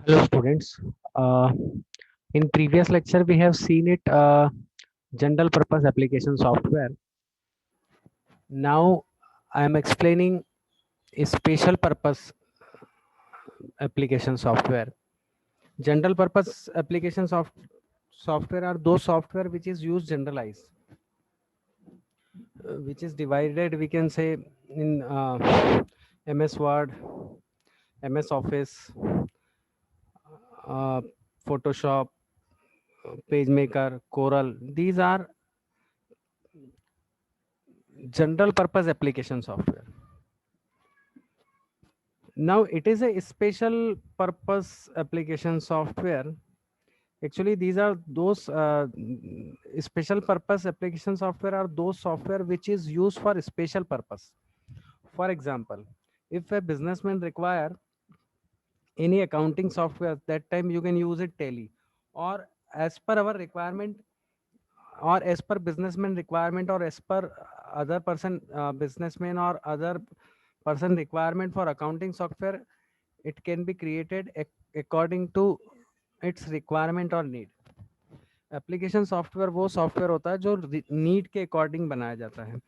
Hello students. In previous lecture we have seen it general purpose application software. Now I am explaining a special purpose application software. General purpose application software are those software which is used generalized, which is divided we can say in MS Word, MS Office, uh, Photoshop, PageMaker, Corel. These are general purpose application software. Now it is a special purpose application software. Actually these are those special purpose application software are those software which is used for a special purpose. For example, if a businessman require any accounting software, that time you can use it Tally, or as per our requirement, or as per businessman requirement, or as per other person businessman or other person requirement for accounting software, it can be created according to its requirement or need. Application software वो software होता है जो need के according बनाया जाता है.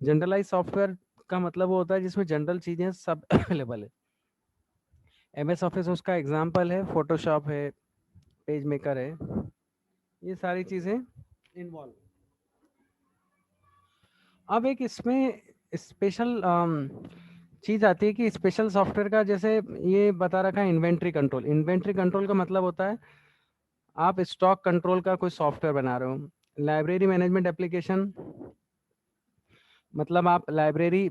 Generalise software का मतलब वो होता है जिसमें जनरल चीजें सब अवेलेबल है. MS ऑफिस उसका एग्जांपल है, फोटोशॉप है, पेज मेकर है, ये सारी चीजें इन्वॉल्व. अब एक इसमें स्पेशल चीज आती है कि स्पेशल सॉफ्टवेयर का, जैसे ये बता रखा है इन्वेंट्री कंट्रोल. इन्वेंट्री कंट्रोल का मतलब होता है आप स्टॉक कंट्रोल का कोई सॉफ्टवेयर बना रहे हो. लाइब्रेरी मैनेजमेंट एप्लीकेशन मतलब आप लाइब्रेरी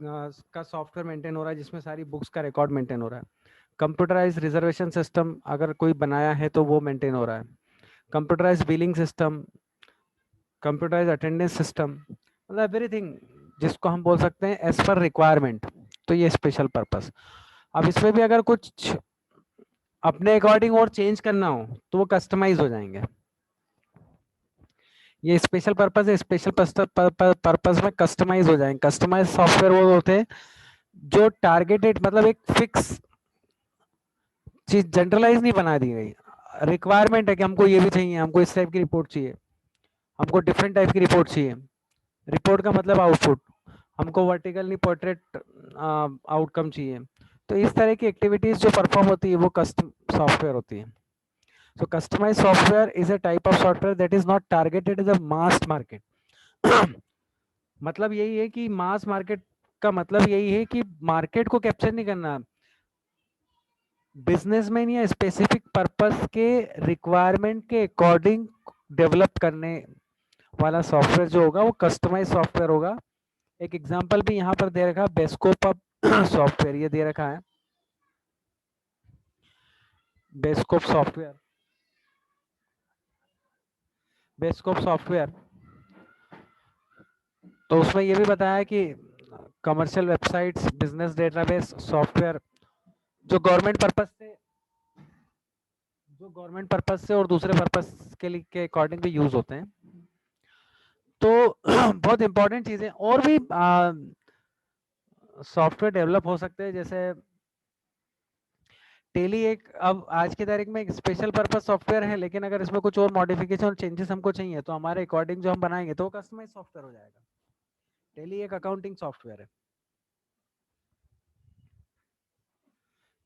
का सॉफ्टवेयर मेंटेन हो रहा है जिसमें सारी बुक्स का रिकॉर्ड मेंटेन हो रहा है. कंप्यूटराइज रिजर्वेशन सिस्टम अगर कोई बनाया है तो वो मेंटेन हो रहा है. Computerize billing system, computerize attendance system, मतलब एवरीथिंग जिसको हम बोल सकते हैं एज पर रिक्वायरमेंट. तो ये स्पेशल पर्पस. अब इसमें भी अगर कुछ अपने अकॉर्डिंग और चेंज करना हो तो वो कस्टमाइज हो जाएंगे. ये स्पेशल पर्पस है. स्पेशल पर्पस में कस्टमाइज हो जाएंगे. कस्टमाइज सॉफ्टवेयर वो होते हैं जो टारगेटेड, मतलब एक फिक्स चीज जनरलाइज नहीं बना दी गई. रिक्वायरमेंट है कि हमको ये भी चाहिए, हमको इस टाइप की रिपोर्ट चाहिए, हमको डिफरेंट टाइप की रिपोर्ट चाहिए. रिपोर्ट का मतलब आउटपुट, हमको वर्टिकल नहीं पोर्ट्रेट आउटकम चाहिए. तो इस तरह की एक्टिविटीज जो परफॉर्म होती है वो कस्टम सॉफ्टवेयर होती है. So customized software is a type of software that is not targeted at the mass market. मतलब यही है कि मास मार्केट का मतलब यही है कि मार्केट को कैप्चर नहीं करना, बिजनेसमैन या स्पेसिफिक पर्पस के रिक्वायरमेंट के अकॉर्डिंग डेवलप करने वाला सॉफ्टवेयर जो होगा वो कस्टमाइज सॉफ्टवेयर होगा. एक एग्जांपल भी यहाँ पर दे रखा है, बेस्कोप ऑफ सॉफ्टवेयर ये दे रखा है. बेस्कोप सॉफ्टवेयर, बेस्कोप सॉफ्टवेयर तो उसमें ये भी बताया कि commercial websites, business database software जो गवर्नमेंट पर्पस से और दूसरे पर्पस के लिए के अकॉर्डिंग भी यूज होते हैं. तो बहुत इंपॉर्टेंट चीजें और भी सॉफ्टवेयर डेवलप हो सकते हैं. जैसे टेली एक अब आज की तारीख में एक स्पेशल पर्पस सॉफ्टवेयर है, लेकिन अगर इसमें कुछ और मॉडिफिकेशन और चेंजेस हमको चाहिए तो हमारे अकॉर्डिंग जो हम बनाएंगे तो वो कस्टमाइज सॉफ्टवेयर हो जाएगा. टेली एक अकाउंटिंग सॉफ्टवेयर है.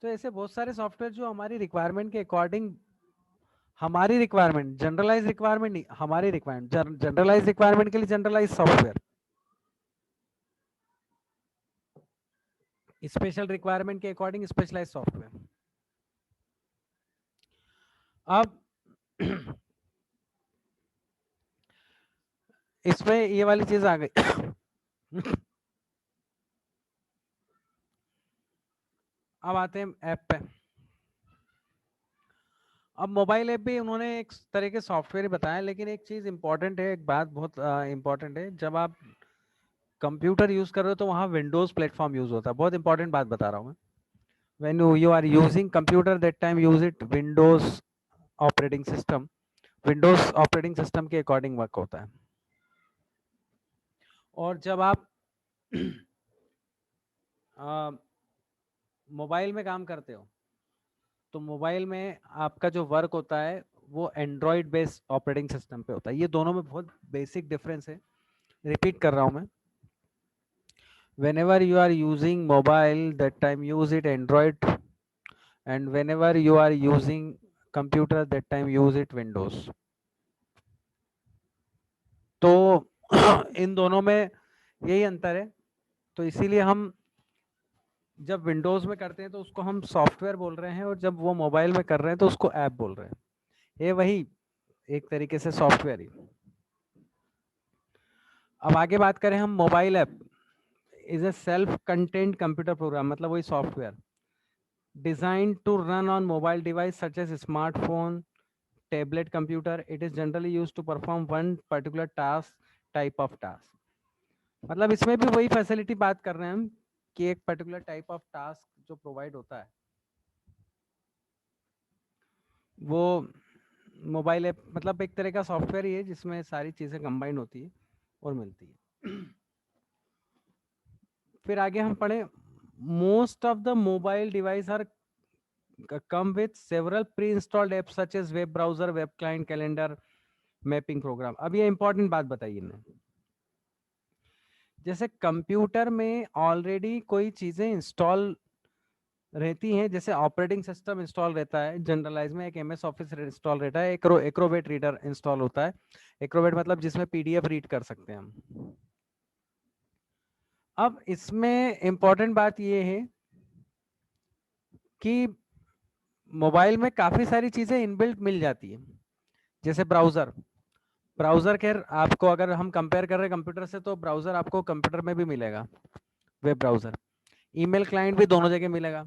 तो ऐसे बहुत सारे सॉफ्टवेयर जो हमारी रिक्वायरमेंट के अकॉर्डिंग, हमारी रिक्वायरमेंट जनरलाइज रिक्वायरमेंट नहीं, हमारी रिक्वायरमेंट जनरलाइज रिक्वायरमेंट के लिए जनरलाइज सॉफ्टवेयर, स्पेशल रिक्वायरमेंट के अकॉर्डिंग स्पेशलाइज सॉफ्टवेयर. अब इसमें ये वाली चीज आ गई. अब आते हैं ऐप पे. अब मोबाइल ऐप भी उन्होंने एक तरह के सॉफ्टवेयर बताया, लेकिन एक चीज इंपॉर्टेंट है, एक बात बहुत इंपॉर्टेंट है. जब आप कंप्यूटर यूज कर रहे हो तो वहाँ विंडोज प्लेटफॉर्म यूज होता है. बहुत इंपॉर्टेंट बात बता रहा हूँ मैं. When you are using computer that time use it Windows operating system. Windows operating system के अकॉर्डिंग वर्क होता है. और जब आप मोबाइल में काम करते हो तो मोबाइल में आपका जो वर्क होता है वो एंड्रॉयड बेस्ड ऑपरेटिंग सिस्टम पे होता है। ये दोनों में बहुत बेसिक डिफरेंस है। रिपीट कर रहा हूं मैं, whenever you are using mobile that time use it Android, and whenever you are using computer that time use it Windows। तो इन दोनों में यही अंतर है। तो इसीलिए हम जब विंडोज में करते हैं तो उसको हम सॉफ्टवेयर बोल रहे हैं, और जब वो मोबाइल में कर रहे हैं तो उसको ऐप बोल रहे हैं। ये वही एक तरीके से सॉफ्टवेयर ही। अब आगे बात करें हम, mobile app is A self content computer programme, मतलब वही software designed to run on mobile device such as smartphone, tablet, computer. It is generally used to perform one particular task, type of task। मतलब इसमें भी वही facility बात कर रहे हैं हम कि एक पर्टिकुलर टाइप ऑफ टास्क जो प्रोवाइड होता है वो मोबाइल ऐप, मतलब एक तरह का सॉफ्टवेयर ही है जिसमें सारी चीजें कंबाइंड होती है और मिलती है। फिर आगे हम पढ़े, most of the mobile device are come with several pre-installed apps such as web browser, web client, calendar, mapping program. अब ये इंपॉर्टेंट बात बताइए ना, जैसे कंप्यूटर में ऑलरेडी कोई चीजें इंस्टॉल रहती हैं, जैसे ऑपरेटिंग सिस्टम इंस्टॉल रहता है जनरलाइज में, एक एमएस ऑफिस इंस्टॉल रहता है, एक्रोबेट रीडर इंस्टॉल होता है। एक्रोबेट मतलब जिसमें पीडीएफ रीड कर सकते हैं हम। अब इसमें इंपॉर्टेंट बात ये है कि मोबाइल में काफी सारी चीजें इनबिल्ट मिल जाती है, जैसे ब्राउजर। ब्राउजर खैर आपको अगर हम कंपेयर कर रहे हैं कंप्यूटर से, तो ब्राउजर आपको कंप्यूटर में भी मिलेगा, वेब ब्राउजर। ईमेल क्लाइंट भी दोनों जगह मिलेगा।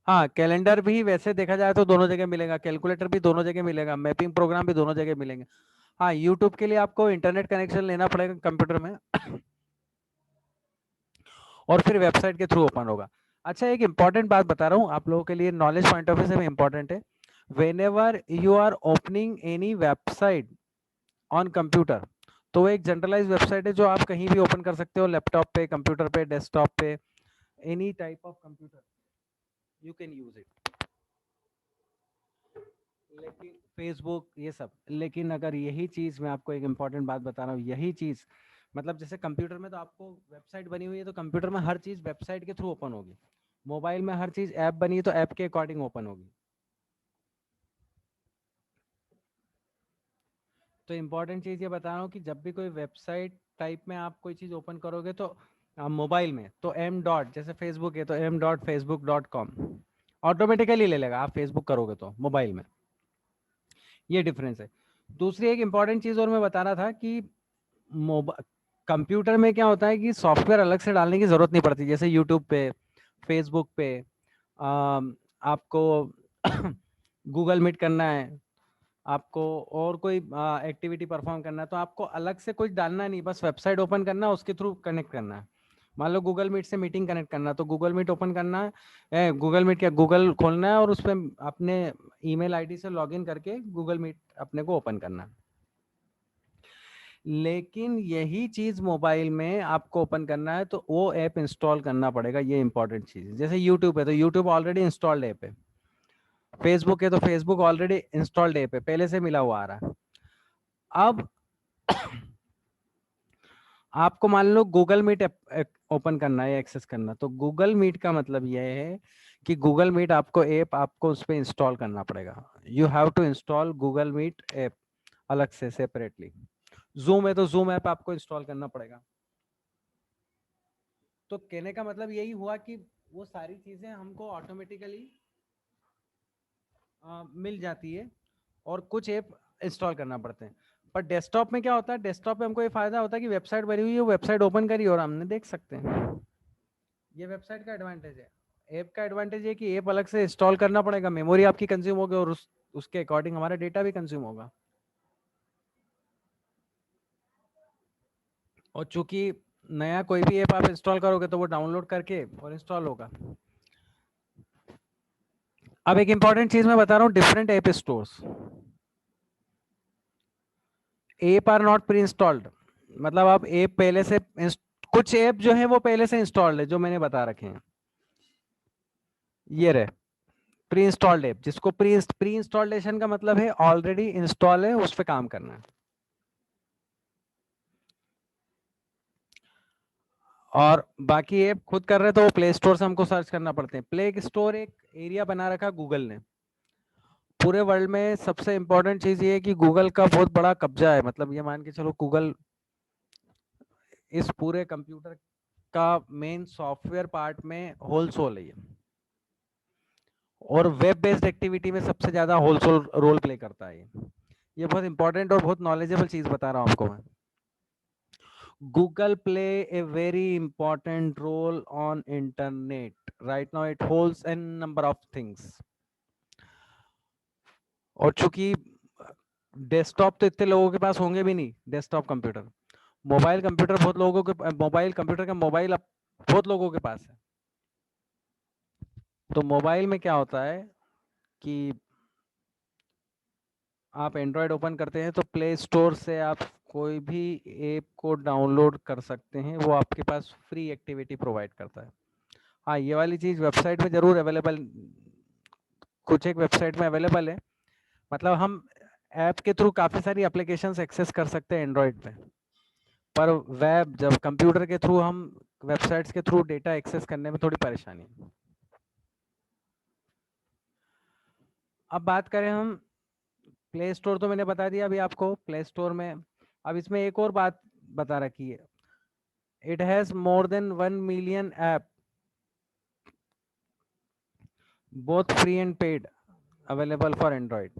हाँ, कैलेंडर भी वैसे देखा जाए तो दोनों जगह मिलेगा, कैलकुलेटर भी दोनों जगह मिलेगा, मैपिंग प्रोग्राम भी दोनों जगह मिलेंगे। हाँ, यूट्यूब के लिए आपको इंटरनेट कनेक्शन लेना पड़ेगा कंप्यूटर में और फिर वेबसाइट के थ्रू ओपन होगा। अच्छा, एक इंपॉर्टेंट बात बता रहा हूँ आप लोगों के लिए, नॉलेज पॉइंट ऑफ व्यू से भी इंपॉर्टेंट है। whenever you are opening any website on computer, तो वो एक जनरलाइज वेबसाइट है जो आप कहीं भी ओपन कर सकते हो, लैपटॉप पे, कंप्यूटर पे, डेस्कटॉप पे, any type of computer you can use it. लेकिन फेसबुक ये सब, लेकिन अगर यही चीज मैं आपको एक इंपॉर्टेंट बात बता रहा हूँ, यही चीज मतलब जैसे कंप्यूटर में तो आपको वेबसाइट बनी हुई है तो कंप्यूटर में हर चीज वेबसाइट के थ्रू ओपन होगी, मोबाइल में हर चीज ऐप बनी है तो ऐप के अकॉर्डिंग ओपन होगी। तो इंपॉर्टेंट चीज़ ये बता रहा हूँ कि जब भी कोई वेबसाइट टाइप में आप कोई चीज़ ओपन करोगे तो मोबाइल में तो एम डॉट, जैसे फेसबुक है तो m.facebook.com ऑटोमेटिकली ले लेगा, आप फेसबुक करोगे तो मोबाइल में। ये डिफरेंस है। दूसरी एक इंपॉर्टेंट चीज़ और मैं बता रहा था कि कंप्यूटर में क्या होता है कि सॉफ्टवेयर अलग से डालने की ज़रूरत नहीं पड़ती, जैसे यूट्यूब पे, फेसबुक पे आपको गूगल मीट करना है, आपको और कोई एक्टिविटी परफॉर्म करना है, तो आपको अलग से कुछ डालना नहीं, बस वेबसाइट ओपन करना है, उसके थ्रू कनेक्ट करना है। मान लो गूगल मीट से मीटिंग कनेक्ट करना है तो गूगल मीट ओपन करना है, गूगल मीट क्या, गूगल खोलना है और उस पर अपने ईमेल आईडी से लॉगिन करके गूगल मीट अपने को ओपन करना है। लेकिन यही चीज मोबाइल में आपको ओपन करना है तो वो ऐप इंस्टॉल करना पड़ेगा, ये इंपॉर्टेंट चीज है। जैसे यूट्यूब है तो यूट्यूब ऑलरेडी इंस्टॉल्ड ऐप है, फेसबुक है तो फेसबुक ऑलरेडी इंस्टॉल्ड ऐप है, पहले से मिला हुआ आ रहा है। अब आपको मान लो गूगल मीट ओपन करना है, एक्सेस करना, तो गूगल मीट का मतलब यह है कि गूगल मीट आपको ऐप आपको उस पर इंस्टॉल करना पड़ेगा। You have to install Google Meet app अलग से सेपरेटली। जूम है तो जूम ऐप आपको इंस्टॉल करना पड़ेगा। तो कहने का मतलब यही हुआ कि वो सारी चीजें हमको ऑटोमेटिकली मिल जाती है और कुछ ऐप इंस्टॉल करना पड़ते हैं। पर डेस्कटॉप में क्या होता है, डेस्कटॉप पे हमको ये फायदा होता है कि वेबसाइट बनी हुई है, वेबसाइट ओपन करी और हमने देख सकते हैं। ये वेबसाइट का एडवांटेज है। ऐप का एडवांटेज है कि ऐप अलग से इंस्टॉल करना पड़ेगा, मेमोरी आपकी कंज्यूम होगी और उसके अकॉर्डिंग हमारा डेटा भी कंज्यूम होगा। और चूंकि नया कोई भी ऐप आप इंस्टॉल करोगे तो वो डाउनलोड करके और इंस्टॉल होगा। अब एक इंपॉर्टेंट चीज मैं बता रहा हूँ, different app stores, app are not pre installed. मतलब आप ऐप पहले से कुछ ऐप जो है वो पहले से इंस्टॉल्ड है जो मैंने बता रखे हैं। ये रहे प्री इंस्टॉल्ड ऐप, जिसको प्री इंस्टॉलेशन का मतलब है ऑलरेडी इंस्टॉल है, उस पर काम करना है। और बाकी ऐप खुद कर रहे हैं तो वो प्ले स्टोर से हमको सर्च करना पड़ते हैं। प्ले स्टोर एक एरिया बना रखा गूगल ने। पूरे वर्ल्ड में सबसे इंपॉर्टेंट चीज ये है कि गूगल का बहुत बड़ा कब्जा है, मतलब ये मान के चलो गूगल इस पूरे कंप्यूटर का मेन सॉफ्टवेयर पार्ट में होल सोल है ये। और वेब बेस्ड एक्टिविटी में सबसे ज्यादा होल सोल रोल प्ले करता है ये बहुत इंपॉर्टेंट और बहुत नॉलेजेबल चीज बता रहा हूँ आपको मैं। Google play a very important role on internet. Right now it holds a number of things. और चूंकि डेस्कटॉप तो इतने लोगों के पास होंगे भी नहीं, डेस्कटॉप कंप्यूटर, मोबाइल कंप्यूटर बहुत लोगों के, मोबाइल कंप्यूटर का मोबाइल अब बहुत लोगों के पास है। तो मोबाइल में क्या होता है कि आप एंड्रॉयड ओपन करते हैं तो प्ले स्टोर से आप कोई भी ऐप को डाउनलोड कर सकते हैं, वो आपके पास फ्री एक्टिविटी प्रोवाइड करता है। हाँ, ये वाली चीज़ वेबसाइट में ज़रूर अवेलेबल, कुछ एक वेबसाइट में अवेलेबल है। मतलब हम ऐप के थ्रू काफ़ी सारी एप्लीकेशंस एक्सेस कर सकते हैं एंड्रॉयड पे, पर वेब जब कंप्यूटर के थ्रू हम वेबसाइट्स के थ्रू डेटा एक्सेस करने में थोड़ी परेशानी है। अब बात करें हम प्ले स्टोर, तो मैंने बता दिया अभी आपको प्ले स्टोर में। अब इसमें एक और बात बता रखी है, it has more than 1 million app, both free and paid, available for Android.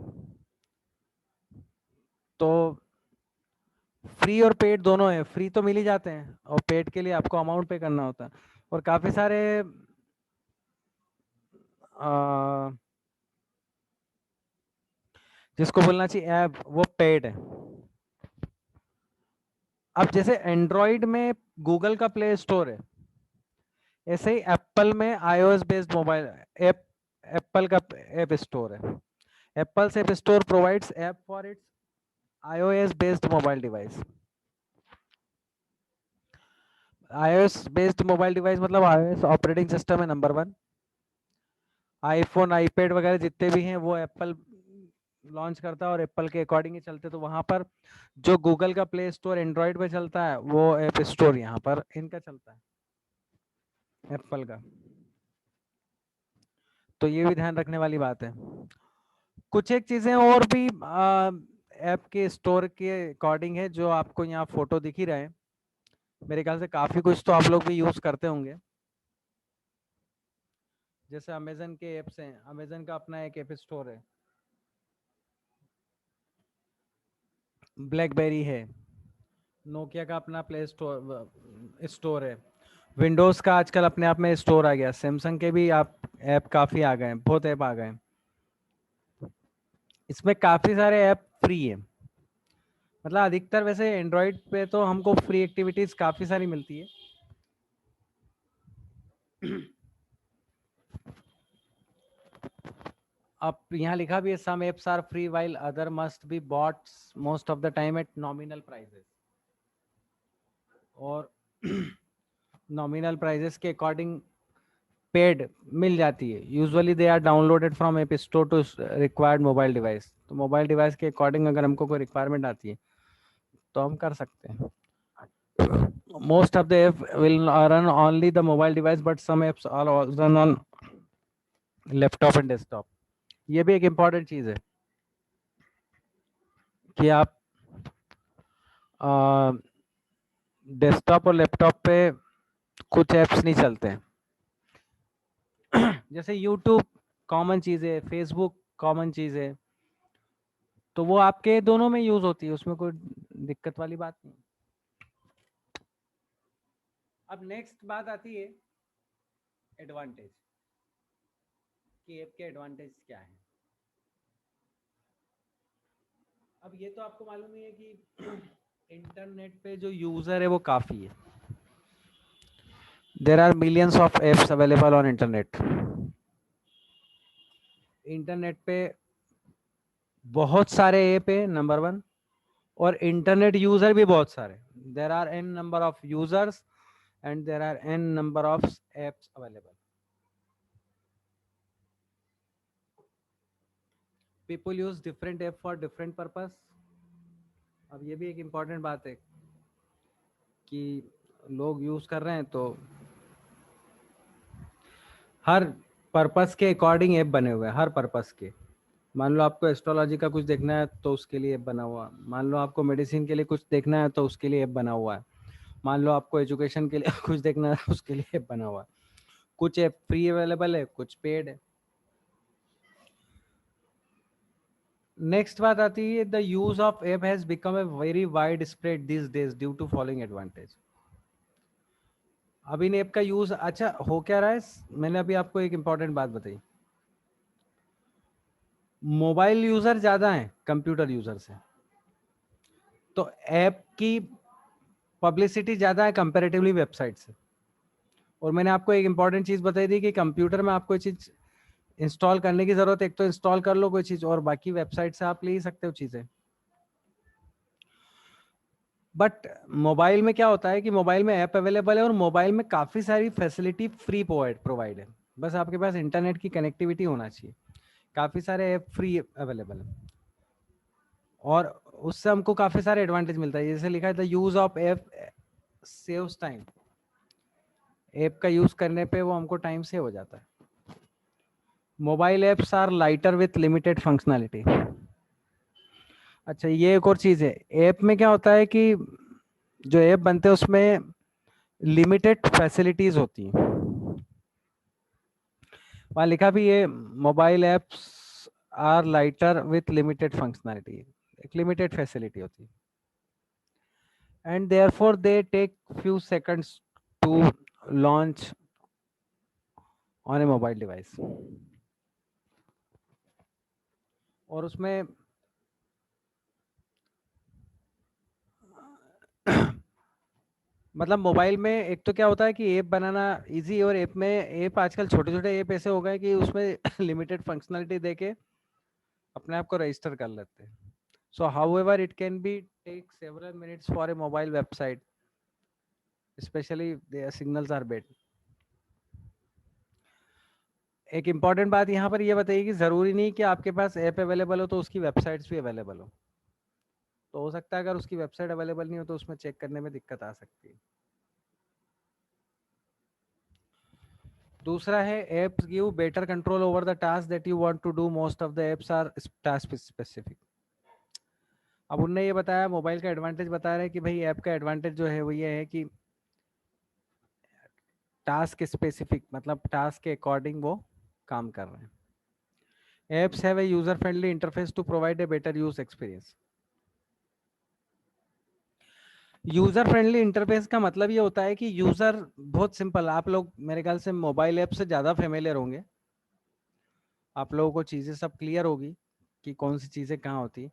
तो फ्री और पेड दोनों है, फ्री तो मिल ही जाते हैं और पेड के लिए आपको अमाउंट पे करना होता है। और काफ़ी सारे जिसको बोलना चाहिए ऐप, वो पेड है। अब जैसे एंड्रॉयड में गूगल का प्ले स्टोर है, ऐसे ही एप्पल में iOS based mobile app, Apple का ऐप स्टोर है। Apple app store provides app for its iOS based mobile device. iOS based mobile device मतलब iOS ऑपरेटिंग सिस्टम है नंबर 1। आईफोन, आईपैड वगैरह जितने भी हैं वो एप्पल लॉन्च करता है और एप्पल के अकॉर्डिंग ही चलते। तो वहां पर जो गूगल का प्ले स्टोर एंड्रॉयड पे चलता है, वो ऐप स्टोर यहाँ पर इनका चलता है, एप्पल का। तो ये भी ध्यान रखने वाली बात है। कुछ एक चीजें और भी ऐप के स्टोर के अकॉर्डिंग है, जो आपको यहाँ फोटो दिख ही रहा है। मेरे ख्याल से काफी कुछ तो आप लोग भी यूज करते होंगे। जैसे अमेजन के ऐप्स हैं, अमेजन का अपना एक ऐप स्टोर है, ब्लैकबेरी है, नोकिया का अपना प्ले स्टोर स्टोर है, विंडोज का आजकल अपने आप में स्टोर आ गया, सैमसंग के भी आप ऐप काफी आ गए हैं, बहुत ऐप आ गए हैं। इसमें काफी सारे ऐप फ्री है, मतलब अधिकतर वैसे एंड्रॉयड पे तो हमको फ्री एक्टिविटीज काफी सारी मिलती है। अब यहाँ लिखा भी है, some apps are free while other must be bought most of the time at nominal prices. और नॉमिनल प्राइसेस के अकॉर्डिंग पेड मिल जाती है। Usually they are downloaded from app store to required mobile device. तो mobile device के according अगर हमको कोई रिक्वायरमेंट आती है तो हम कर सकते हैं। Most of the app will run only the mobile device, but some apps are run on laptop and desktop. ये भी एक इम्पॉर्टेंट चीज़ है कि आप डेस्कटॉप और लैपटॉप पे कुछ ऐप्स नहीं चलते हैं। जैसे यूट्यूब कॉमन चीज़ है, फेसबुक कॉमन चीज़ है, तो वो आपके दोनों में यूज होती है, उसमें कोई दिक्कत वाली बात नहीं। अब नेक्स्ट बात आती है एडवांटेज, कि ऐप के एडवांटेज क्या है। अब ये तो आपको मालूम ही है कि इंटरनेट पे जो यूजर है वो काफी है। There are millions of apps available on internet. Internet पे बहुत सारे ऐप है नंबर 1, और इंटरनेट यूजर भी बहुत सारे। There are n number of users and there are n number of apps available. People use different app for different purpose. अब ये भी एक इम्पॉर्टेंट बात है कि लोग यूज कर रहे हैं तो हर पर्पस के अकॉर्डिंग ऐप बने हुए हैं, हर पर्पस के। मान लो आपको एस्ट्रोलॉजी का कुछ देखना है तो उसके लिए ऐप बना हुआ है, मान लो आपको मेडिसिन के लिए कुछ देखना है तो उसके लिए ऐप बना हुआ है, मान लो आपको एजुकेशन के लिए कुछ देखना है उसके लिए ऐप बना हुआ है। कुछ ऐप फ्री अवेलेबल है, कुछ पेड है। नेक्स्ट बात आती है, the use of app has become a very wide spread this days due to following advantage. अब इन ऐप का यूज अच्छा हो क्या रहा है, मैंने अभी आपको एक इंपॉर्टेंट बात बताई, मोबाइल यूजर ज्यादा है कंप्यूटर यूजर से, तो ऐप की पब्लिसिटी ज्यादा है कंपैरेटिवली वेबसाइट से। और मैंने आपको एक इंपॉर्टेंट चीज बताई थी कि कंप्यूटर में आपको चीज इंस्टॉल करने की जरूरत है, एक तो इंस्टॉल कर लो कोई चीज, और बाकी वेबसाइट से आप ले ही सकते हो चीजें। बट मोबाइल में क्या होता है कि मोबाइल में ऐप अवेलेबल है और मोबाइल में काफी सारी फैसिलिटी फ्री प्रोवाइड है, बस आपके पास इंटरनेट की कनेक्टिविटी होना चाहिए। काफी सारे ऐप फ्री अवेलेबल है और उससे हमको काफी सारे एडवांटेज मिलता है। जैसे लिखा है the use of app saves time, app का यूज करने पे वो हमको टाइम सेव हो जाता है। Mobile apps are lighter with limited functionality. अच्छा ये एक और चीज है, ऐप में क्या होता है कि जो ऐप बनते हैं उसमें लिमिटेड फैसिलिटीज होती हैं। वहां लिखा भी है mobile apps are lighter with limited functionality, एक लिमिटेड फैसिलिटी होती है and therefore they take few seconds to launch on a mobile device. और उसमें मतलब मोबाइल में एक तो क्या होता है कि ऐप बनाना इजी, और ऐप में ऐप आजकल छोटे छोटे ऐप ऐसे हो गए कि उसमें लिमिटेड फंक्शनैलिटी देके अपने आप को रजिस्टर कर लेते हैं। So however it can be take several minutes for a mobile website, specially their signals are bad. एक इंपॉर्टेंट बात यहाँ पर यह बताइए कि जरूरी नहीं कि आपके पास ऐप अवेलेबल हो तो उसकी वेबसाइट्स भी अवेलेबल हो। तो हो सकता है अगर उसकी वेबसाइट अवेलेबल नहीं हो तो उसमें चेक करने में दिक्कत आ सकती है। दूसरा है apps give better control over the task that you want to do, most of the apps are task specific. अब उनने ये बताया, मोबाइल का एडवांटेज बता रहे हैं कि भाई ऐप का एडवांटेज जो है वो ये है कि टास्क स्पेसिफिक, मतलब टास्क के अकॉर्डिंग वो काम कर रहे हैं। Apps have a user friendly interface to provide a better use experience. User friendly interface का मतलब ये होता है कि यूजर बहुत सिंपल, आप लोग मेरे ख्याल से मोबाइल ऐप से ज्यादा फेमिलियर होंगे, आप लोगों को चीजें सब क्लियर होगी कि कौन सी चीजें कहाँ होती है।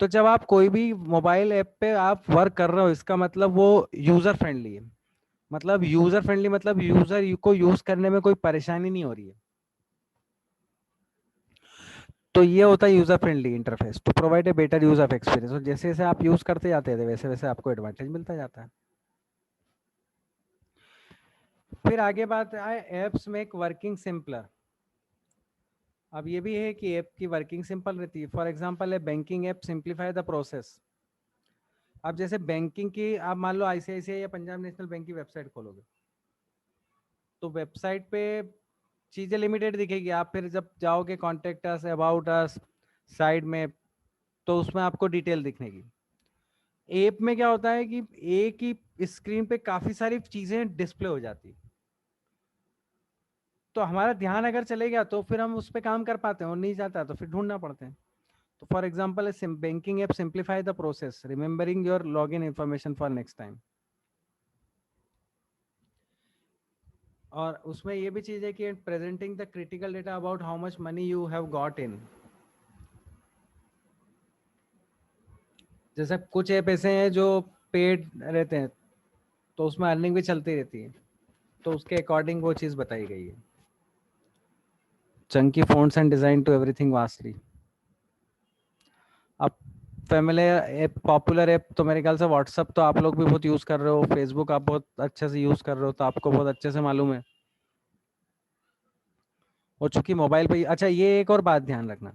तो जब आप कोई भी मोबाइल ऐप पे आप वर्क कर रहे हो, इसका मतलब वो यूजर फ्रेंडली है। मतलब यूजर फ्रेंडली मतलब यूजर को यूज करने में कोई परेशानी नहीं हो रही है। तो ये होता है user friendly interface to provide a better use of experience. और जैसे जैसे आप यूज करते जाते हैं वैसे वैसे आपको एडवांटेज मिलता जाता है। फिर आगे बात आए, एप्स मेक वर्किंग सिंपलर। अब ये भी है कि ऐप की वर्किंग सिंपल रहती है। फॉर एग्जांपल है banking app simplify the process. अब जैसे बैंकिंग की, आप मान लो आईसीआईसीआई या पंजाब नेशनल बैंक की वेबसाइट खोलोगे तो वेबसाइट पे चीजें लिमिटेड दिखेगी। आप फिर जब जाओगे contact us, about us side में, तो उसमें आपको डिटेल दिखेगी। ऐप में क्या होता है कि एक ही स्क्रीन पे काफी सारी चीजें डिस्प्ले हो जाती है, तो हमारा ध्यान अगर चले गया तो फिर हम उस पर काम कर पाते हैं, और नहीं जाता तो फिर ढूंढना पड़ते हैं। तो for example banking app simplify the process, remembering your log in information for next time. और उसमें ये भी चीज है कि presenting the critical data about how much money you have got in. जैसे कुछ ऐप ऐसे हैं जो पेड रहते हैं तो उसमें अर्निंग भी चलती रहती है, तो उसके अकॉर्डिंग वो चीज बताई गई है। Chunky fonts and design to everything vastly. अब फेमिलियर ऐप, पॉपुलर ऐप तो मेरे ख्याल से व्हाट्सअप तो आप लोग भी बहुत यूज कर रहे हो, फेसबुक आप बहुत अच्छे से यूज कर रहे हो तो आपको बहुत अच्छे से मालूम है। और चूंकि मोबाइल पे, अच्छा ये एक और बात ध्यान रखना,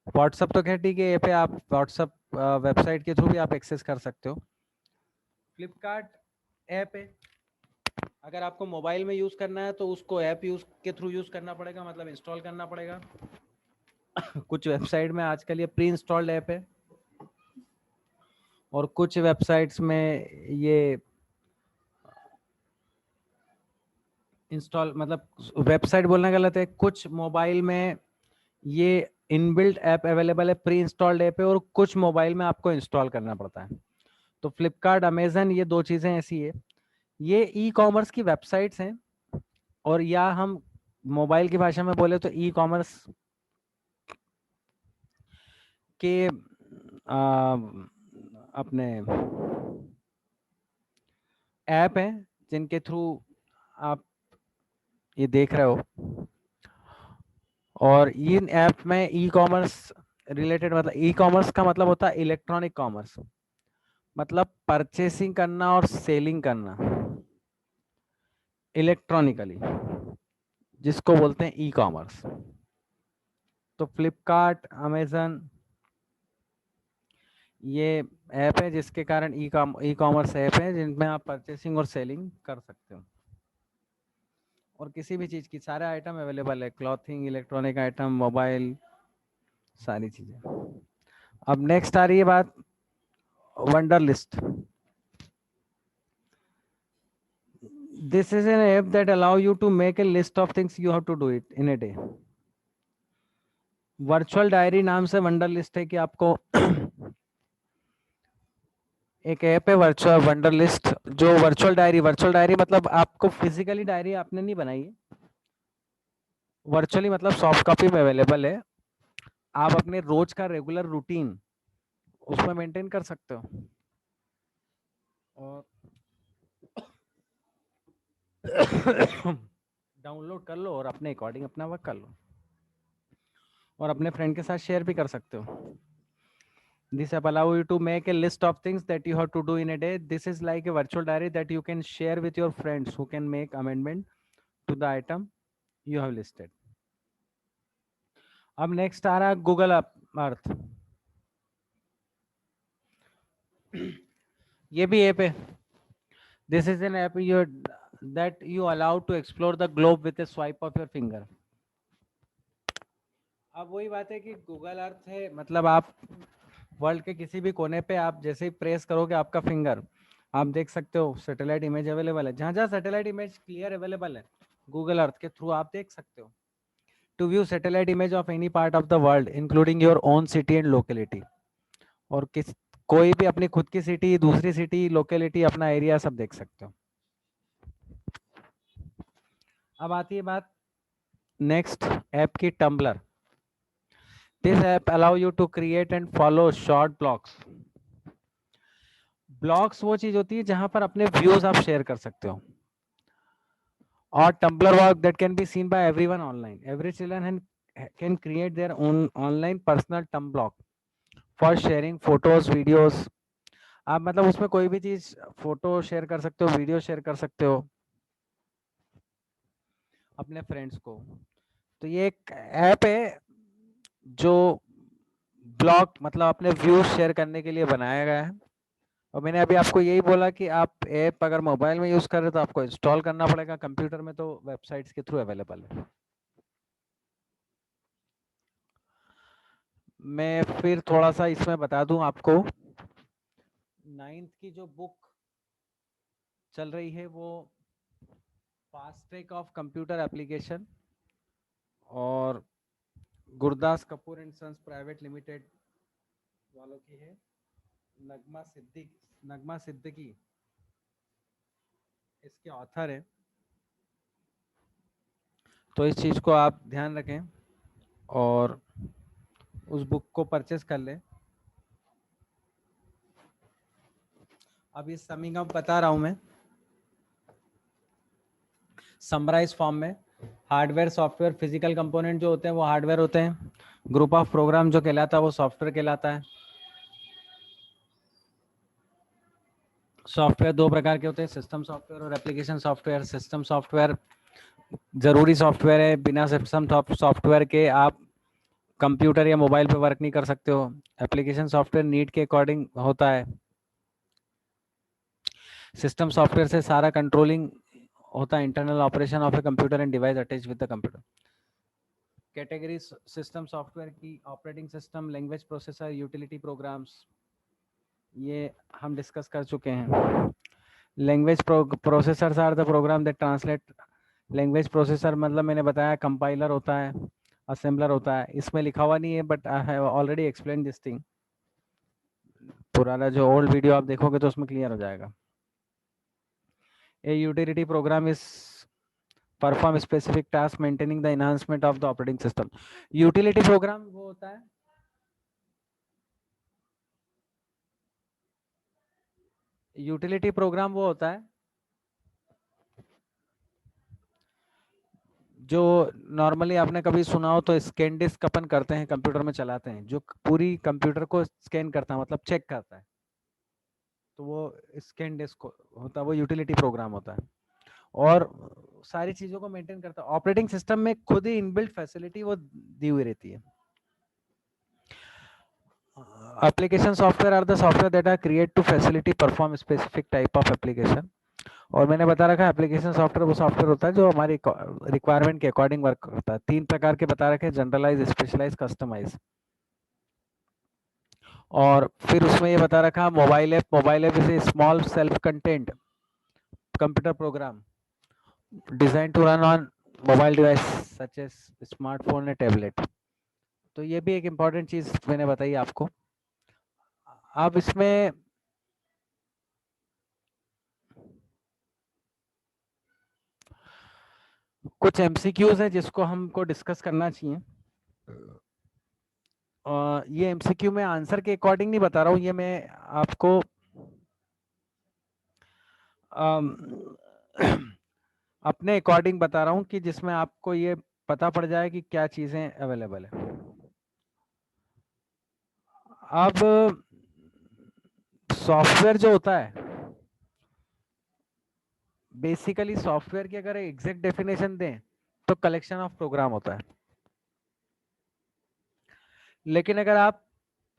व्हाट्सअप तो खैर ठीक है, ये पे आप व्हाट्सअप वेबसाइट के थ्रू भी आप एक्सेस कर सकते हो। फ्लिपकार्ट ऐप है, अगर आपको मोबाइल में यूज करना है तो उसको ऐप यूज के थ्रू यूज करना पड़ेगा, मतलब इंस्टॉल करना पड़ेगा। कुछ वेबसाइट में आजकल ये प्री इंस्टॉल्ड ऐप है और कुछ वेबसाइट्स में ये इंस्टॉल, मतलब वेबसाइट बोलना गलत है, कुछ मोबाइल में ये इनबिल्ट ऐप अवेलेबल है, प्री इंस्टॉल्ड ऐप है, और कुछ मोबाइल में आपको इंस्टॉल करना पड़ता है। तो फ्लिपकार्ट, अमेजन, ये दो चीजें ऐसी है, ये ई कॉमर्स की वेबसाइट्स हैं, और या हम मोबाइल की भाषा में बोले तो ई कॉमर्स के अपने ऐप हैं जिनके थ्रू आप ये देख रहे हो। और इन ऐप में ई कॉमर्स रिलेटेड, मतलब ई कॉमर्स का मतलब होता है इलेक्ट्रॉनिक कॉमर्स, मतलब परचेसिंग करना और सेलिंग करना इलेक्ट्रॉनिकली, जिसको बोलते हैं ई कॉमर्स। तो फ्लिपकार्ट, अमेजन, ये ऐप है जिसके कारण ई कॉमर्स ऐप है जिनमें आप परचेसिंग और सेलिंग कर सकते हो, और किसी भी चीज़ की सारे आइटम अवेलेबल है, क्लॉथिंग, इलेक्ट्रॉनिक आइटम, मोबाइल, सारी चीज़ें। अब नेक्स्ट आ रही है बात Wunderlist. This is an app that allow you to make a list of things you have to do it in a day. Virtual diary नाम से वंडर लिस्ट है कि आपको एक ऐप है वर्चुअल वंडर लिस्ट, जो virtual diary मतलब आपको फिजिकली डायरी आपने नहीं बनाई है, वर्चुअली मतलब सॉफ्ट कॉपी में अवेलेबल है। आप अपने रोज का रेगुलर रूटीन उसमें मेंटेन कर सकते हो, और डाउनलोड कर लो और अपने अकॉर्डिंग अपना वर्क कर लो, और अपने फ्रेंड के साथ शेयर भी कर सकते हो। This app allow you to make a list of things that you have to do in a day. This is like a virtual diary that you can share with your friends who can make amendment to the item you have listed. अब next आ रहा है Google अर्थ। ये भी app है। This is an app that you allow to explore the globe with a swipe of your finger. अब वही बात है कि गूगल अर्थ है, मतलब आप वर्ल्ड के किसी भी कोने पे आप जैसे ही प्रेस करोगे आपका फिंगर, आप देख सकते हो सैटेलाइट इमेज अवेलेबल है, जहां जहां सैटेलाइट इमेज क्लियर अवेलेबल है गूगल अर्थ के थ्रू आप देख सकते हो। To view satellite image of any part of the world including your own city and locality, और कोई भी अपनी खुद की सिटी, दूसरी सिटी, लोकेलिटी, अपना एरिया सब देख सकते हो। अब आती है बात नेक्स्ट ऐप की, Tumblr. This app allow you to create and follow short blogs. Blogs वो चीज होती है जहां पर अपने व्यूज आप शेयर कर सकते हो, और Tumblr work that can be seen by everyone online. Every children can create their own online personal tumble blog for sharing photos, videos. आप मतलब उसमें कोई भी चीज, फोटो शेयर कर सकते हो, वीडियो शेयर कर सकते हो अपने फ्रेंड्स को। तो ये एक ऐप है जो ब्लॉग मतलब अपने व्यूज शेयर करने के लिए बनाया गया है, और मैंने अभी आपको यही बोला कि आप ऐप अगर मोबाइल में यूज कर रहे हो तो आपको इंस्टॉल करना पड़ेगा, कंप्यूटर में तो वेबसाइट्स के थ्रू अवेलेबल है। मैं फिर थोड़ा सा इसमें बता दूं आपको, 9th की जो बुक चल रही है वो fast track of computer application, और Gurdas Kapoor and sons private limited वालों की है। नगमा सिद्दीकी इसके ऑथर है। तो इस चीज़ को आप ध्यान रखें और उस बुक को परचेस कर लें। अब इस समिंग अप बता रहा हूं मैं समराइज फॉर्म में। हार्डवेयर, सॉफ्टवेयर, फिजिकल कंपोनेंट जो होते हैं वो हार्डवेयर होते हैं, ग्रुप ऑफ प्रोग्राम जो कहलाता है वो सॉफ्टवेयर कहलाता है। सॉफ्टवेयर दो प्रकार के होते हैं, सिस्टम सॉफ्टवेयर और एप्लीकेशन सॉफ्टवेयर। सिस्टम सॉफ्टवेयर जरूरी सॉफ्टवेयर है, बिना सिस्टम सॉफ्टवेयर के आप कंप्यूटर या मोबाइल पे वर्क नहीं कर सकते हो। एप्लीकेशन सॉफ्टवेयर नीड के अकॉर्डिंग होता है। सिस्टम सॉफ्टवेयर से सारा कंट्रोलिंग होता है, internal operation of a computer and device attach with the computer. Category system software की operating system, language processor, utility programs, ये हम डिस्कस कर चुके हैं। Language processors are the program that translate. Language processor मतलब मैंने बताया कंपाइलर होता है, असेंबलर होता है। इसमें लिखा हुआ नहीं है but I have already explain this thing. पुराना जो ओल्ड वीडियो आप देखोगे तो उसमें क्लियर हो जाएगा। A utility program is perform specific task maintaining the enhancement of the operating system. Utility program वो होता है, यूटिलिटी प्रोग्राम वो होता है जो नॉर्मली आपने कभी सुना हो तो स्कैन डिस्क अपन करते हैं, कंप्यूटर में चलाते हैं, जो पूरी कंप्यूटर को स्कैन करता है, मतलब चेक करता है, तो वो स्कैन डिस्क होता है, वो यूटिलिटी प्रोग्राम होता है। और सारी चीजों को मेंटेन करता है। ऑपरेटिंग सिस्टम में खुद ही इनबिल्ट फैसिलिटी वो दी हुई रहती है। Application software are the software that are create to facility perform specific type of application. और मैंने बता रखा है एप्लीकेशन सॉफ्टवेयर वो सॉफ्टवेयर होता है जो हमारी रिक्वायरमेंट के अकॉर्डिंग वर्क करता है। 3 प्रकार के बता रखे हैं, जनरलाइज, स्पेशलाइज, कस्टमाइज। और फिर उसमें ये बता रखा mobile app. Mobile app is a small self content computer program design to run on mobile device such as smartphone या टैबलेट। तो ये भी एक इंपॉर्टेंट चीज मैंने बताई आपको। अब इसमें कुछ एमसीक्यूज है जिसको हमको डिस्कस करना चाहिए। ये एमसीक्यू में आंसर के अकॉर्डिंग नहीं बता रहा हूँ, ये मैं आपको अपने अकॉर्डिंग बता रहा हूँ कि जिसमें आपको ये पता पड़ जाए कि क्या चीजें अवेलेबल है। अब सॉफ्टवेयर जो होता है, बेसिकली सॉफ्टवेयर की अगर एग्जैक्ट डेफिनेशन दें तो कलेक्शन ऑफ प्रोग्राम होता है। लेकिन अगर आप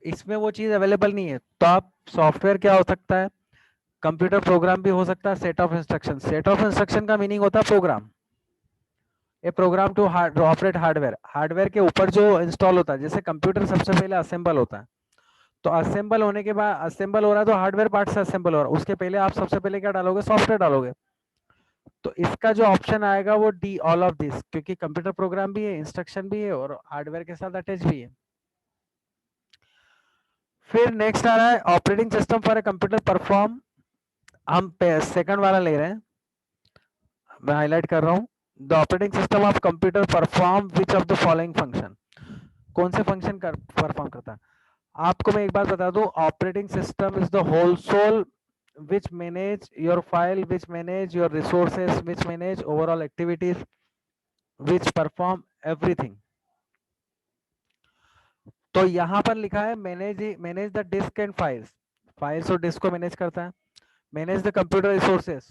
इसमें वो चीज अवेलेबल नहीं है तो आप सॉफ्टवेयर क्या हो सकता है, कंप्यूटर प्रोग्राम भी हो सकता है, set of instruction. Set of instruction का मीनिंग होता है program. A program to operate hardware. Hardware के ऊपर जो इंस्टॉल होता है, जैसे कंप्यूटर सबसे पहले असेंबल होता है, तो असेंबल होने के बाद, असेंबल हो रहा है तो हार्डवेयर पार्ट से असेंबल हो रहा है, उसके पहले आप सबसे पहले क्या डालोगे, सॉफ्टवेयर डालोगे। तो इसका जो ऑप्शन आएगा वो डी, ऑल ऑफ दिस, क्योंकि कंप्यूटर प्रोग्राम भी है, इंस्ट्रक्शन भी है और हार्डवेयर के साथ अटैच भी है। फिर नेक्स्ट आ रहा है operating system for a computer perform. हम सेकंड वाला ले रहे हैं, मैं हाईलाइट कर रहा हूं। The operating system of computer perform which of the following function. कौन से फंक्शन परफॉर्म करता है। आपको मैं एक बात बता दूं, operating system is the whole soul which manage your file, which manage your resources, which manage overall activities, which perform everything। तो यहां पर लिखा है manage the disk and files. Files और डिस्क को मैनेज करता है। Manage the computer resources,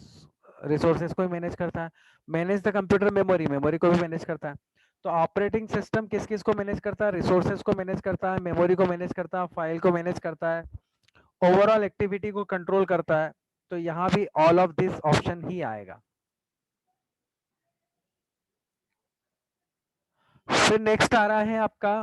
resources को भी मैनेज करता है। Manage the computer memory, memory को भी मैनेज करता है। तो ऑपरेटिंग सिस्टम किस किस को मैनेज करता है, रिसोर्सेस को मैनेज करता है, मेमोरी को मैनेज करता है, फाइल को मैनेज करता है, ओवरऑल एक्टिविटी को कंट्रोल करता है। तो यहाँ भी ऑल ऑफ दिस ऑप्शन ही आएगा। फिर नेक्स्ट आ रहा है आपका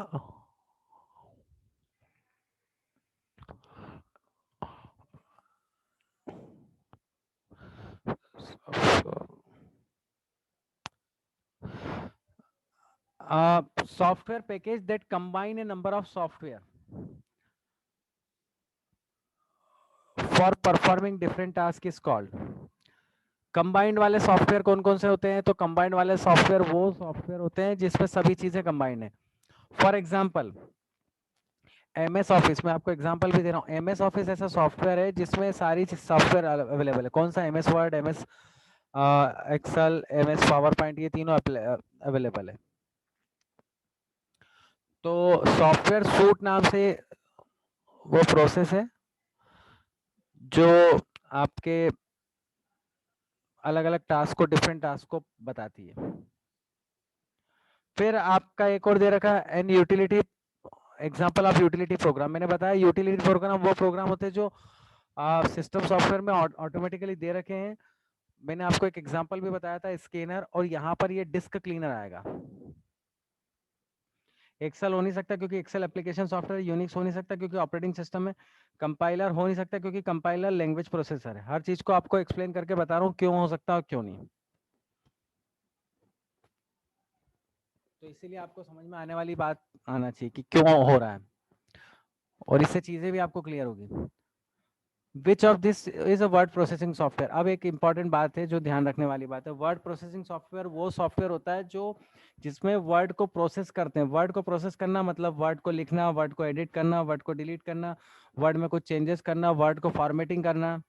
software package that combine A number of software for performing different task is called. Combined वाले सॉफ्टवेयर कौन कौन से होते हैं, तो कंबाइंड वाले सॉफ्टवेयर वो सॉफ्टवेयर होते हैं जिसमें सभी चीजें कंबाइंड है। फॉर एग्जांपल एमएस ऑफिस, में आपको एग्जांपल भी दे रहा हूँ। एमएस ऑफिस ऐसा सॉफ्टवेयर है जिसमें सारी सॉफ्टवेयर अवेलेबल है। कौन सा, MS Word, MS Excel, MS PowerPoint, ये तीनों अवेलेबल है। तो सॉफ्टवेयर सूट नाम से वो प्रोसेस है जो आपके अलग अलग टास्क को, डिफरेंट टास्क को बताती है। फिर आपका एक और दे रखा है an utility example of utility program, मैंने बताया यूटिलिटी प्रोग्राम वो प्रोग्राम होते हैं जो सिस्टम सॉफ्टवेयर में ऑटोमेटिकली दे रखे हैं। मैंने आपको एक एग्जांपल भी बताया था, स्कैनर, और यहाँ पर ये डिस्क क्लीनर आएगा। एक्सेल हो नहीं सकता क्योंकि एक्सेल एप्लीकेशन सॉफ्टवेयर, यूनिक्स हो नहीं सकता क्योंकि ऑपरेटिंग सिस्टम है, कंपाइलर हो नहीं सकता क्योंकि कंपाइलर लैंग्वेज प्रोसेसर है। हर चीज को आपको एक्सप्लेन करके बता रहा हूँ क्यों हो सकता है और क्यों नहीं। तो इसीलिए आपको समझ में आने वाली बात आना चाहिए कि क्यों हो रहा है, और इससे चीजें भी आपको क्लियर होगी। Which of this is a word processing software. अब एक इंपॉर्टेंट बात है जो ध्यान रखने वाली बात है, वर्ड प्रोसेसिंग सॉफ्टवेयर वो सॉफ्टवेयर होता है जो जिसमें वर्ड को प्रोसेस करते हैं। वर्ड को प्रोसेस करना मतलब वर्ड को लिखना, वर्ड को एडिट करना, वर्ड को डिलीट करना, वर्ड में कुछ चेंजेस करना, वर्ड को फॉर्मेटिंग करना,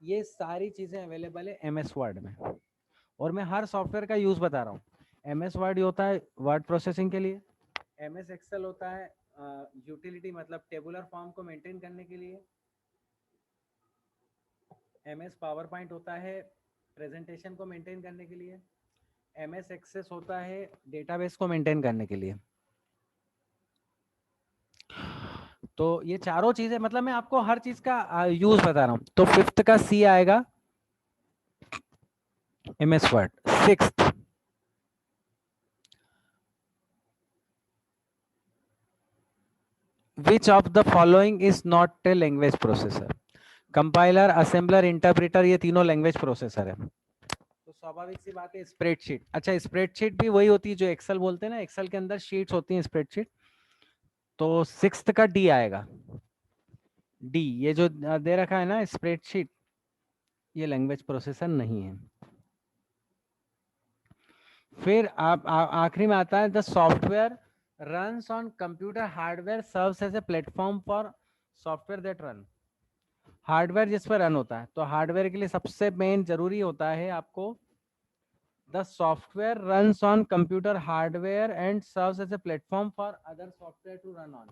ये सारी चीजें अवेलेबल है एमएस वर्ड में। और मैं हर सॉफ्टवेयर का यूज बता रहा हूँ। एमएस वर्ड होता है वर्ड प्रोसेसिंग के लिए, एमएस एक्सेल होता है यूटिलिटी मतलब टेबुलर फॉर्म को मेंटेन करने के लिए, एमएस पावर पॉइंट होता है प्रेजेंटेशन को मेंटेन करने के लिए, एमएस एक्सेस होता है डेटाबेस को मेंटेन करने के लिए। तो ये चारों चीजें, मतलब मैं आपको हर चीज का यूज बता रहा हूं। तो फिफ्थ का सी आएगा MS word. Sixth, which of the following is not a language processor. Compiler, assembler, interpreter, ये तीनों लैंग्वेज प्रोसेसर है। तो स्वाभाविक सी बात है स्प्रेडशीट। अच्छा, स्प्रेडशीट भी वही होती है जो एक्सेल बोलते हैं ना, एक्सेल के अंदर शीट्स होती हैं स्प्रेडशीट। तो सिक्स्थ का डी आएगा। डी, ये जो दे रखा है ना स्प्रेडशीट, ये लैंग्वेज प्रोसेसर नहीं है। फिर आप आखिरी में आता है the software runs on computer hardware serves as a platform for software that run. Hardware जिस पर रन होता है, तो हार्डवेयर के लिए सबसे मेन जरूरी होता है आपको the software runs on computer hardware and serves as a platform for other software to run on.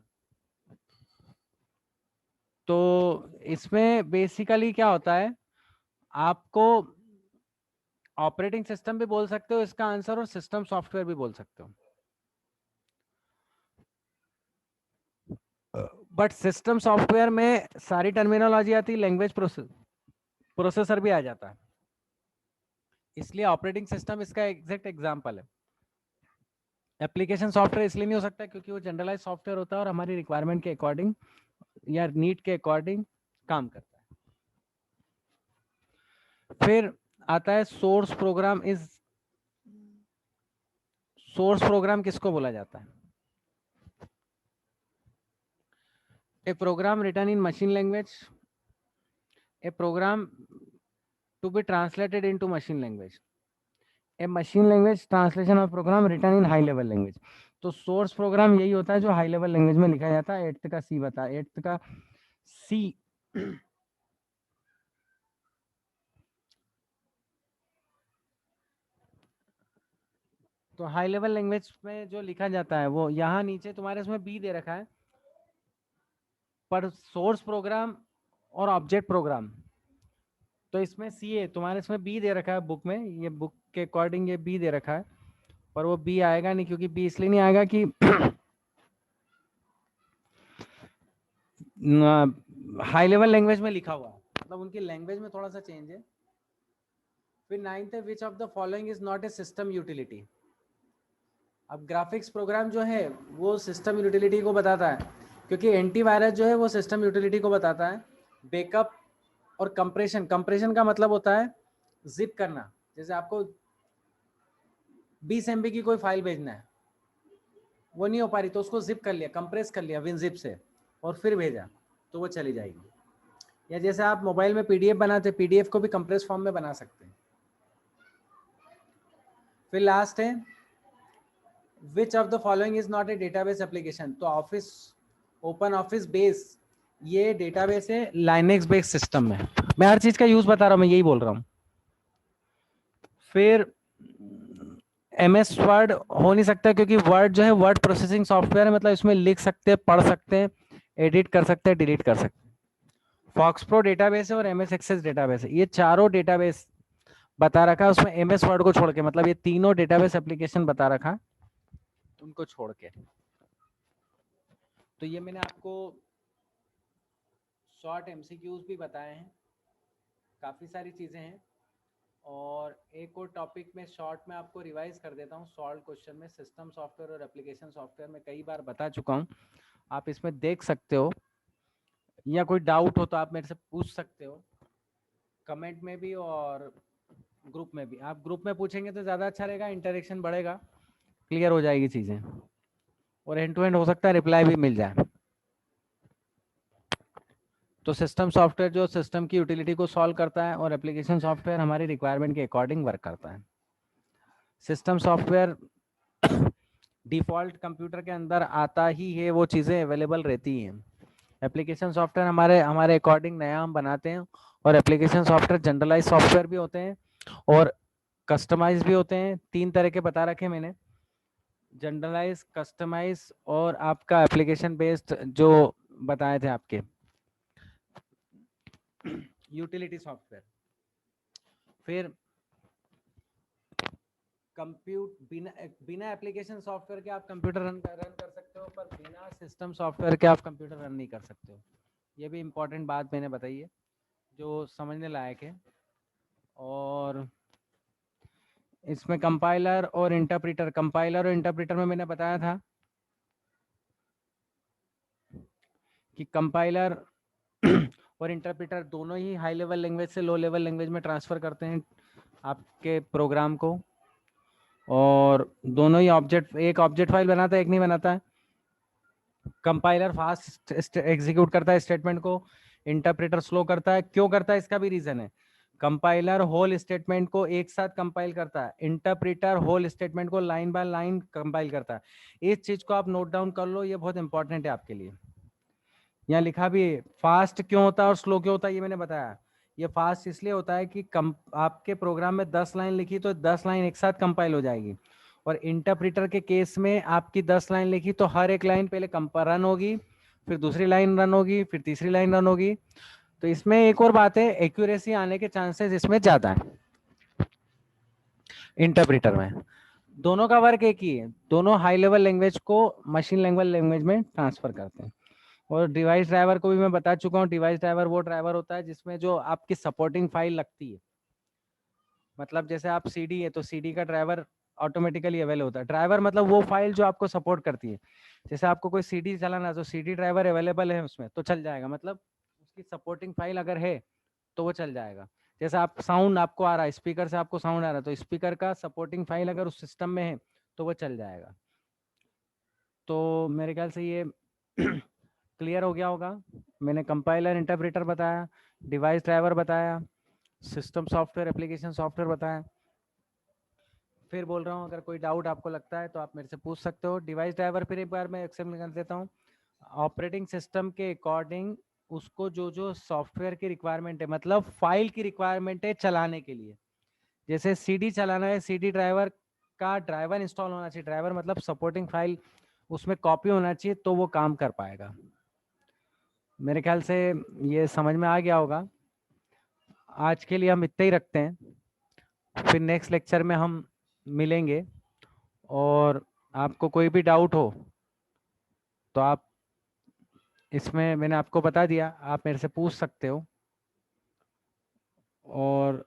तो इसमें बेसिकली क्या होता है, आपको ऑपरेटिंग सिस्टम भी बोल सकते हो इसका आंसर, और सिस्टम सॉफ्टवेयर भी बोल सकते हो। बट सिस्टम सॉफ्टवेयर में सारी टर्मिनोलॉजी आती है, लैंग्वेज प्रोसेसर भी आ जाता है, इसलिए ऑपरेटिंग सिस्टम इसका एग्जैक्ट एग्जांपल है। एप्लीकेशन सॉफ्टवेयर इसलिए नहीं हो सकता क्योंकि वो जनरलाइज सॉफ्टवेयर होता है और हमारी रिक्वायरमेंट के अकॉर्डिंग या नीड के अकॉर्डिंग काम करता है। फिर आता है source program. Is source program किसको बोला जाता है? A program written in machine language, a program to be translated into machine language, a machine language translation of program written in high level language. तो सोर्स प्रोग्राम यही होता है जो high level language में लिखा जाता है। एट्थ का सी बता, एट्थ का सी तो हाई लेवल लैंग्वेज में जो लिखा जाता है वो यहाँ नीचे तुम्हारे इसमें बी दे रखा है, पर सोर्स प्रोग्राम और ऑब्जेक्ट प्रोग्राम, तो इसमें सी है, तुम्हारे इसमें बी दे रखा है बुक में, ये बुक के अकॉर्डिंग ये बी दे रखा है, पर वो बी आएगा नहीं, क्योंकि बी इसलिए नहीं आएगा कि हाई लेवल लैंग्वेज में लिखा हुआ है, मतलब उनकी लैंग्वेज में थोड़ा सा चेंज है। फिर नाइन्थ है which of the following is not a system utility. अब ग्राफिक्स प्रोग्राम जो है वो सिस्टम यूटिलिटी को बताता है, क्योंकि एंटीवायरस जो है वो सिस्टम यूटिलिटी को बताता है। बैकअप और कंप्रेशन, कंप्रेशन का मतलब होता है जिप करना। जैसे आपको 20 MB की कोई फाइल भेजना है, वो नहीं हो पा रही तो उसको जिप कर लिया, कंप्रेस कर लिया विन जिप से, और फिर भेजा तो वो चली जाएगी। या जैसे आप मोबाइल में पीडीएफ बनाते, पीडीएफ को भी कंप्रेस फॉर्म में बना सकते हैं। फिर लास्ट है which of the following is not a database application. तो ऑफिस, ओपन ऑफिस बेस, ये डेटाबेस है लाइनेक्स बेस्ड सिस्टम में। मैं हर चीज का यूज बता रहा हूं, मैं यही बोल रहा हूं। फिर एमएस वर्ड हो नहीं सकता क्योंकि वर्ड जो है वर्ड प्रोसेसिंग सॉफ्टवेयर है, मतलब इसमें लिख सकते हैं, पढ़ सकते हैं, एडिट कर सकते हैं, डिलीट कर सकते हैं। फॉक्स प्रो डेटाबेस है और एमएस एक्सेस डेटाबेस है, ये चारों डेटाबेस बता रखा है उसमें एमएस वर्ड को छोड़ के, मतलब ये तीनों डेटाबेस एप्लीकेशन बता रखा उनको छोड़ के। तो ये मैंने आपको शॉर्ट एमसीक्यूज भी बताए हैं, काफ़ी सारी चीज़ें हैं। और एक और टॉपिक में शॉर्ट में आपको रिवाइज कर देता हूँ। सॉल्व क्वेश्चन में सिस्टम सॉफ्टवेयर और एप्लीकेशन सॉफ्टवेयर में कई बार बता चुका हूँ, आप इसमें देख सकते हो, या कोई डाउट हो तो आप मेरे से पूछ सकते हो कमेंट में भी और ग्रुप में भी। आप ग्रुप में पूछेंगे तो ज़्यादा अच्छा रहेगा, इंटरेक्शन बढ़ेगा, क्लियर हो जाएगी चीज़ें, और एंड टू एंड हो सकता है रिप्लाई भी मिल जाए। तो सिस्टम सॉफ्टवेयर जो सिस्टम की यूटिलिटी को सॉल्व करता है, और एप्लीकेशन सॉफ्टवेयर हमारी रिक्वायरमेंट के अकॉर्डिंग वर्क करता है। सिस्टम सॉफ्टवेयर डिफ़ॉल्ट कंप्यूटर के अंदर आता ही है, वो चीज़ें अवेलेबल रहती हैं। एप्लीकेशन सॉफ्टवेयर हमारे हमारे अकॉर्डिंग नया हम बनाते हैं, और एप्लीकेशन सॉफ्टवेयर जनरलाइज सॉफ्टवेयर भी होते हैं और कस्टमाइज भी होते हैं। 3 तरह के बता रखे मैंने, जनरलाइज, कस्टमाइज और आपका एप्लीकेशन बेस्ड जो बताए थे आपके यूटिलिटी सॉफ्टवेयर। फिर बिना एप्लीकेशन सॉफ्टवेयर के आप कंप्यूटर रन कर सकते हो, पर बिना सिस्टम सॉफ्टवेयर के आप कंप्यूटर रन नहीं कर सकते हो। ये भी इम्पोर्टेंट बात मैंने बताई है जो समझने लायक है। और इसमें कंपाइलर और इंटरप्रेटर में मैंने बताया था कि कंपाइलर और इंटरप्रेटर दोनों ही हाई लेवल लैंग्वेज से लो लेवल लैंग्वेज में ट्रांसफ़र करते हैं आपके प्रोग्राम को, और दोनों ही एक ऑब्जेक्ट फाइल बनाता है, एक नहीं बनाता है। कंपाइलर फास्ट एग्जीक्यूट करता है स्टेटमेंट को, इंटरप्रेटर स्लो करता है। क्यों करता है, इसका भी रीजन है। कंपाइलर होल स्टेटमेंट को एक साथ कंपाइल करता है, इंटरप्रेटर होल स्टेटमेंट को लाइन बाय लाइन कंपाइल करता है। इस चीज को आप नोट डाउन कर लो, ये बहुत इंपॉर्टेंट है आपके लिए। यहाँ लिखा भी है फास्ट क्यों होता है और स्लो क्यों होता है, ये मैंने बताया। ये फास्ट इसलिए होता है कि आपके प्रोग्राम में 10 लाइन लिखी तो 10 लाइन एक साथ कंपाइल हो जाएगी, और इंटरप्रेटर के केस में आपकी 10 लाइन लिखी तो हर एक लाइन पहले रन होगी, फिर दूसरी लाइन रन होगी, फिर तीसरी लाइन रन होगी। तो इसमें एक और बात है, एक्यूरेसी आने के चांसेस इसमें ज्यादा है इंटरप्रेटर में। दोनों का वर्क एक ही है, दोनों हाई लेवल लैंग्वेज को मशीन लैंग्वेज में ट्रांसफर करते हैं। और डिवाइस ड्राइवर को भी मैं बता चुका हूँ, डिवाइस ड्राइवर वो ड्राइवर होता है जिसमें जो आपकी सपोर्टिंग फाइल लगती है। मतलब जैसे आप सीडी है तो सीडी का ड्राइवर ऑटोमेटिकली अवेलेबल होता है। ड्राइवर मतलब वो फाइल जो आपको सपोर्ट करती है। जैसे आपको कोई सीडी चलाना है तो सीडी ड्राइवर अवेलेबल है उसमें तो चल जाएगा, मतलब उसकी सपोर्टिंग फाइल अगर है तो वो चल जाएगा। जैसे आप साउंड आपको आ रहा है, स्पीकर से आपको साउंड आ रहा है, तो स्पीकर का सपोर्टिंग फाइल अगर उस सिस्टम में है तो वो चल जाएगा। तो मेरे ख्याल से ये क्लियर हो गया होगा। मैंने कंपाइलर इंटरप्रेटर बताया, डिवाइस ड्राइवर बताया, सिस्टम सॉफ्टवेयर एप्लीकेशन सॉफ्टवेयर बताया। फिर बोल रहा हूँ अगर कोई डाउट आपको लगता है तो आप मेरे से पूछ सकते हो। डिवाइस ड्राइवर फिर एक बार मैं एक्सप्लेन कर देता हूँ। ऑपरेटिंग सिस्टम के अकॉर्डिंग उसको जो जो सॉफ्टवेयर की रिक्वायरमेंट है, मतलब फाइल की रिक्वायरमेंट है चलाने के लिए। जैसे सीडी चलाना है, सीडी ड्राइवर का ड्राइवर इंस्टॉल होना चाहिए। ड्राइवर मतलब सपोर्टिंग फाइल उसमें कॉपी होना चाहिए तो वो काम कर पाएगा। मेरे ख्याल से ये समझ में आ गया होगा। आज के लिए हम इतना ही रखते हैं, फिर नेक्स्ट लेक्चर में हम मिलेंगे। और आपको कोई भी डाउट हो तो आप, इसमें मैंने आपको बता दिया, आप मेरे से पूछ सकते हो। और